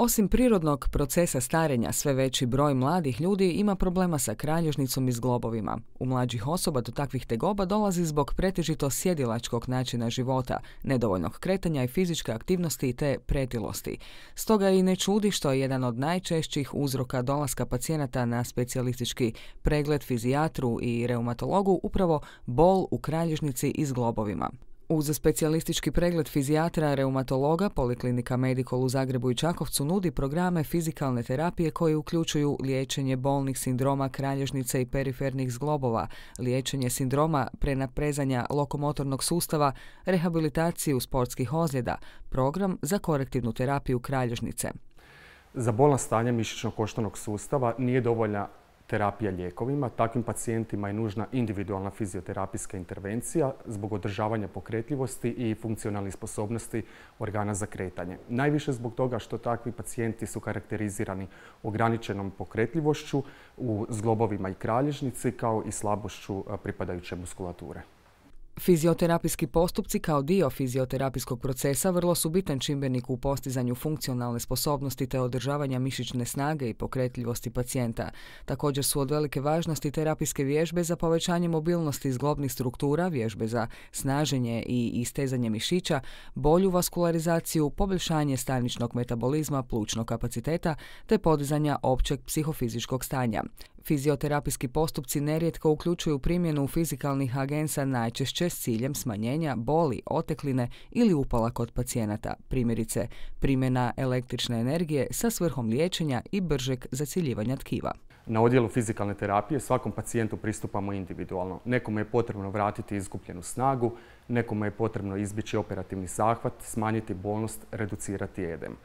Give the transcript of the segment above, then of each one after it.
Osim prirodnog procesa starenja, sve veći broj mladih ljudi ima problema sa kralježnicom i zglobovima. U mlađih osoba do takvih tegoba dolazi zbog pretežito sjedilačkog načina života, nedovoljnog kretanja i fizičke aktivnosti te pretilosti. Stoga i ne čudi što je jedan od najčešćih uzroka dolaska pacijenata na specijalistički pregled fizijatru i reumatologu upravo bol u kralježnici i zglobovima. Uz specijalistički pregled fizijatra reumatologa, Poliklinika Medikol u Zagrebu i Čakovcu nudi programe fizikalne terapije koji uključuju liječenje bolnih sindroma kralježnice i perifernih zglobova, liječenje sindroma prenaprezanja lokomotornog sustava, rehabilitaciju sportskih ozljeda, program za korektivnu terapiju kralježnice. Za bolna stanja mišićno-koštanog sustava nije dovoljna terapija lijekovima. Takvim pacijentima je nužna individualna fizioterapijska intervencija zbog održavanja pokretljivosti i funkcionalnih sposobnosti organa za kretanje. Najviše zbog toga što takvi pacijenti su karakterizirani ograničenom pokretljivošću u zglobovima i kralježnici kao i slabošću pripadajuće muskulature. Fizioterapijski postupci kao dio fizioterapijskog procesa vrlo su bitan čimbenik u postizanju funkcionalne sposobnosti te održavanja mišićne snage i pokretljivosti pacijenta. Također su od velike važnosti terapijske vježbe za povećanje mobilnosti zglobnih struktura, vježbe za snaženje i istezanje mišića, bolju vaskularizaciju, poboljšanje staničnog metabolizma, plućnog kapaciteta te podizanja općeg psihofizičkog stanja. Fizioterapijski postupci nerijetko uključuju primjenu fizikalnih agensa najčešće s ciljem smanjenja boli, otekline ili upala kod pacijenata, primjerice primjena električne energije sa svrhom liječenja i bržeg zaciljivanja tkiva. Na odjelu fizikalne terapije svakom pacijentu pristupamo individualno. Nekome je potrebno vratiti izgubljenu snagu, nekome je potrebno izbjeći operativni zahvat, smanjiti bolnost, reducirati edem.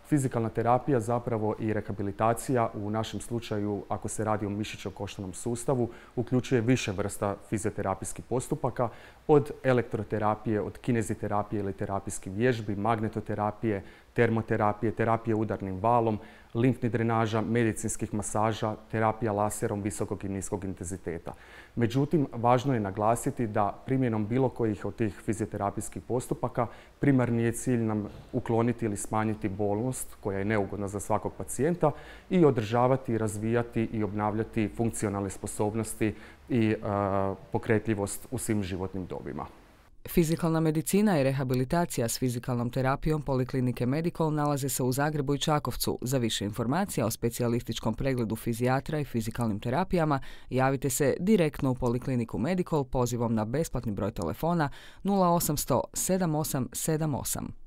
Fizikalna terapija zapravo i rehabilitacija u našem slučaju, ako se radi o mišićno-koštanom sustavu, uključuje više vrsta fizioterapijskih postupaka, od elektroterapije, od kineziterapije ili terapijskih vježbi, magnetoterapije, termoterapije, terapije udarnim valom, limfnih drenaža, medicinskih masaža, terapija laserom visokog i niskog intenziteta. Međutim, važno je naglasiti da primjenom bilo kojih od tih fizioterapijskih postupaka primarni je cilj nam ukloniti ili smanjiti bolnost koja je neugodna za svakog pacijenta i održavati, razvijati i obnavljati funkcionalne sposobnosti i pokretljivost u svim životnim dobima. Fizikalna medicina i rehabilitacija s fizikalnom terapijom Poliklinike Medikol nalaze se u Zagrebu i Čakovcu. Za više informacija o specijalističkom pregledu fizijatra i fizikalnim terapijama javite se direktno u Polikliniku Medikol pozivom na besplatni broj telefona 0800 7878.